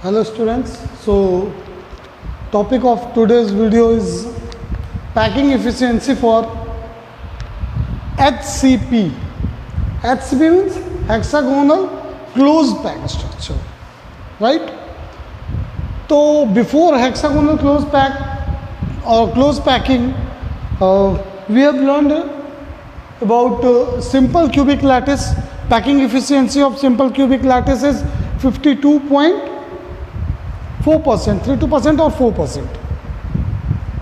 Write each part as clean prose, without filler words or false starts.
Hello students, so topic of today's video is packing efficiency for HCP. HCP means hexagonal closed pack structure, right? So before hexagonal closed pack or closed packing, we have learned about simple cubic lattice. Packing efficiency of simple cubic lattice is 52.4%, 32% or 4%.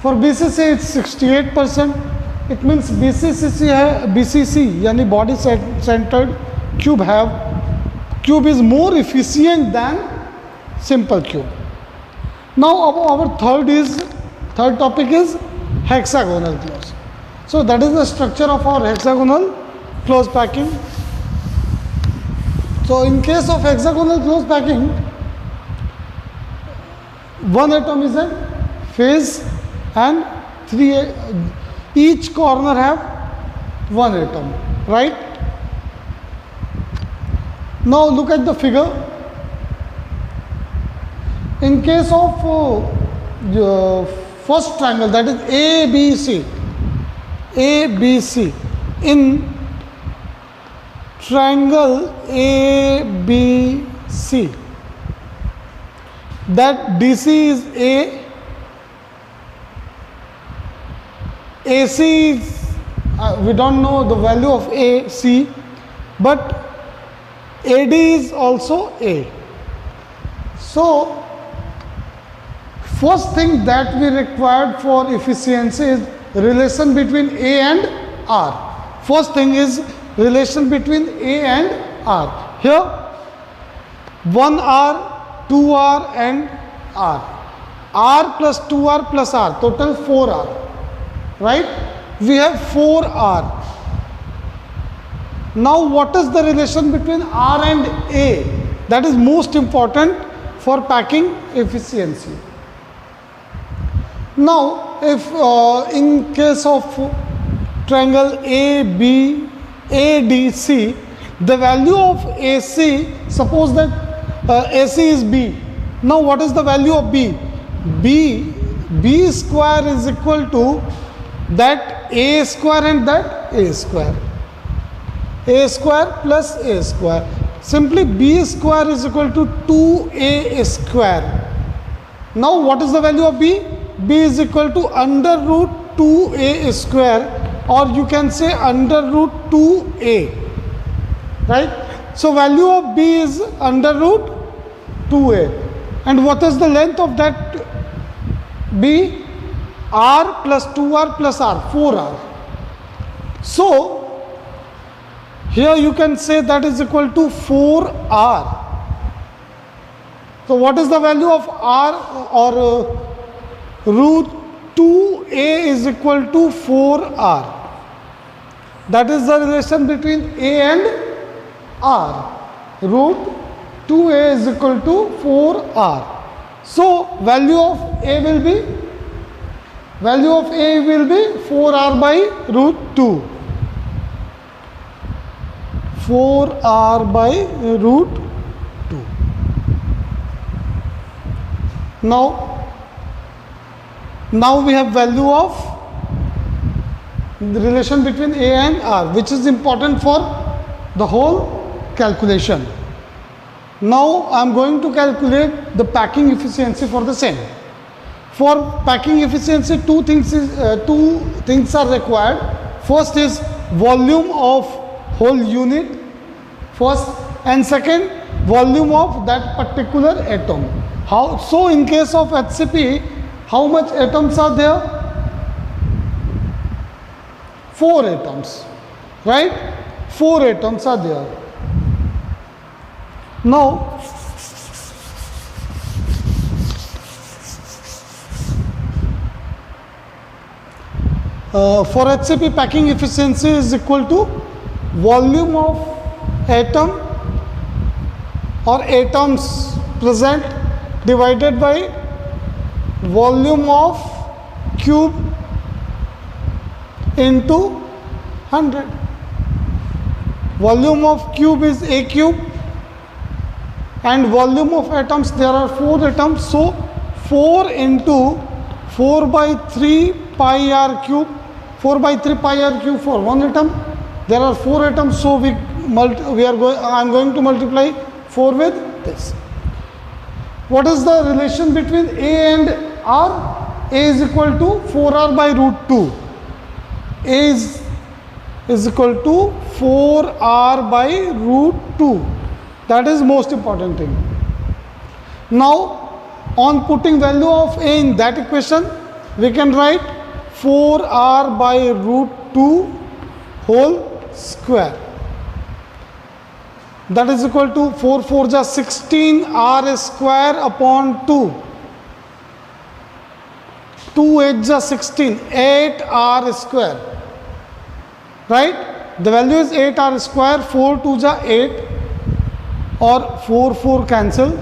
For BCC it's 68%. It means BCC यानी body centered cube is more efficient than simple cube. Now our third topic is hexagonal close. So that is the structure of our hexagonal close packing. So in case of hexagonal close packing, one atom is a phase and each corner have one atom, right? Now look at the figure. In case of first triangle, that is ABC, in triangle ABC, that DC is AC is, we don't know the value of AC, but AD is also A. So first thing that we required for efficiency is relation between A and R. First thing is relation between A and R. Here 1R, 2R and R. R plus 2R plus R, total 4R. Right? We have 4R. Now what is the relation between R and A? That is most important for packing efficiency. Now if in case of triangle ADC, the value of AC, suppose that AC is B. Now what is the value of B? B square is equal to that A square and that A square. A square plus A square. Simply B square is equal to 2A square. Now what is the value of B? B is equal to under root 2A square, or you can say under root 2A. Right? So value of B is under root 2A. And what is the length of that B? R plus 2R plus R, 4R. So here you can say that is equal to 4R. So what is the value of R, or root 2A is equal to 4R. That is the relation between A and R. Root 2A is equal to 4R. So value of A will be 4R by root 2. 4R by root 2. Now we have value of the relation between A and R, which is important for the whole calculation. Now I am going to calculate the packing efficiency for the same. For packing efficiency, two things are required. First is volume of whole unit, first, and second, volume of that particular atom. So in case of HCP, how much atoms are there? 4 atoms, right? 4 atoms are there. Now for HCP, packing efficiency is equal to volume of atom or atoms present divided by volume of cube into 100. Volume of cube is A cube and volume of atoms, there are 4 atoms, so 4 into 4 by 3 pi r cube, 4 by 3 pi r cube for 1 atom. There are 4 atoms, so I am going to multiply 4 with this. What is the relation between A and R? A is equal to 4r by root 2. A is equal to 4r by root 2. That is most important thing. Now, on putting value of A in that equation, we can write 4r by root 2 whole square. That is equal to 4 4 ja 16 r square upon 2. 2 8 ja 16, 8 r square. Right? The value is 8 r square. 4 2 ja 8 or 4 4 cancel.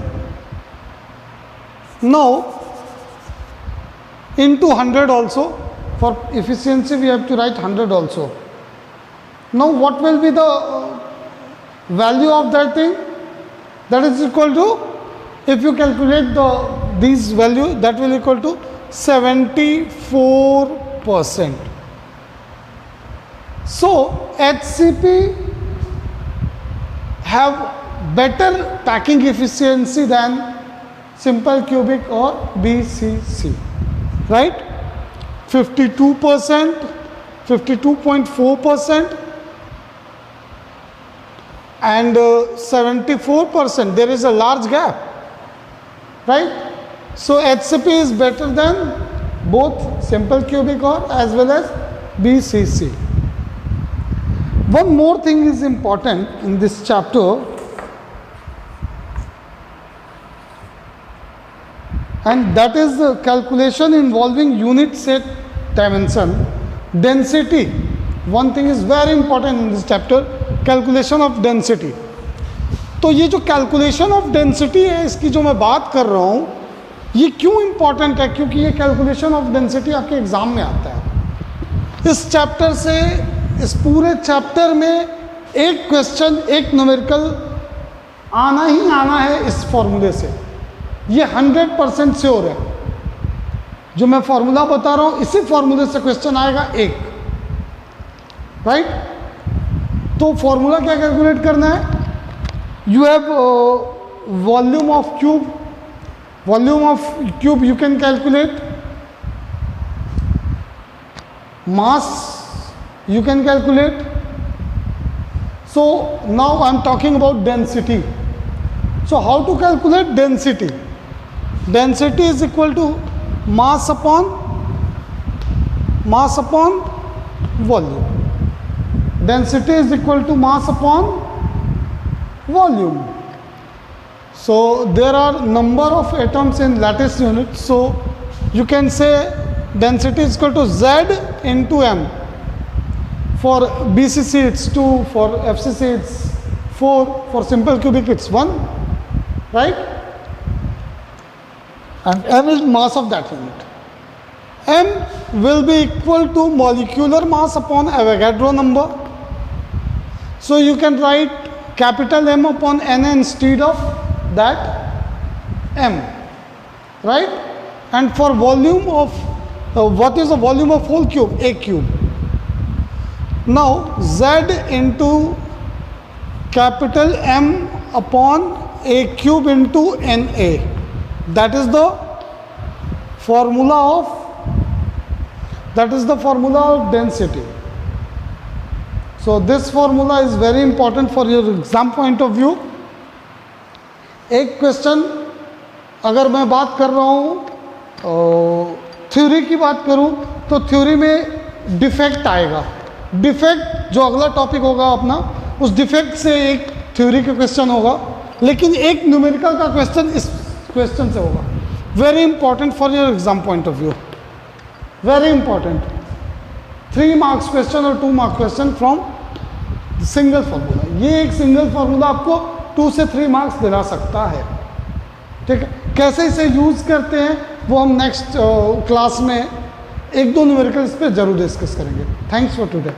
Now, into 100 also. For efficiency, we have to write 100 also. Now, what will be the value of that thing? That is equal to, if you calculate these value, that will equal to 74%. So HCP have better packing efficiency than simple cubic or BCC, right? 52%, 52.4%. and 74%, there is a large gap, right? So HCP is better than both simple cubic or as well as BCC. One more thing is important in this chapter, and that is the calculation involving unit set dimension, density. One thing is very important in this chapter, calculation of density. तो ये जो calculation of density है, इसकी जो मैं बात कर रहा हूँ, ये क्यों इंपॉर्टेंट है? क्योंकि ये कैलकुलेशन ऑफ डेंसिटी आपके एग्जाम में आता है. इस चैप्टर से, इस पूरे चैप्टर में एक क्वेश्चन, एक न्यूमेरिकल आना ही आना है इस फॉर्मूले से. ये 100% श्योर है. जो मैं फॉर्मूला बता रहा हूँ, इसी फॉर्मूले से क्वेश्चन आएगा एक, राइट? तो फॉर्मूला क्या कैलकुलेट करना है? You have volume of cube. Volume of cube you can calculate. Mass you can calculate. So now I am talking about density. So how to calculate density? Density is equal to mass upon volume. Density is equal to mass upon volume. So there are number of atoms in lattice unit. So you can say density is equal to Z into M. For BCC it's 2, for FCC it's 4, for simple cubic it's 1, right? And M is mass of that unit. M will be equal to molecular mass upon Avogadro number. So you can write capital M upon N instead of that M, right? And for volume of, what is the volume of whole cube? A cube. Now Z into capital M upon A cube into NA. That is the formula of density. So this formula is very important for your exam point of view. एक question अगर मैं बात कर रहा हूँ, theory की बात करूँ, तो थ्योरी में डिफेक्ट आएगा. डिफेक्ट जो अगला टॉपिक होगा अपना, उस डिफेक्ट से एक थ्योरी का क्वेश्चन होगा, लेकिन एक न्यूमेरिकल का क्वेश्चन इस क्वेश्चन से होगा. Very important for your exam point of view. Very important. 3 marks question और 2 marks question from single formula. ये एक सिंगल फार्मूला आपको 2 से 3 मार्क्स दिला सकता है. ठीक है. कैसे इसे यूज करते हैं वो हम नेक्स्ट क्लास में 1-2 न्यूमेरिकल इस पर जरूर डिस्कस करेंगे. Thanks for today.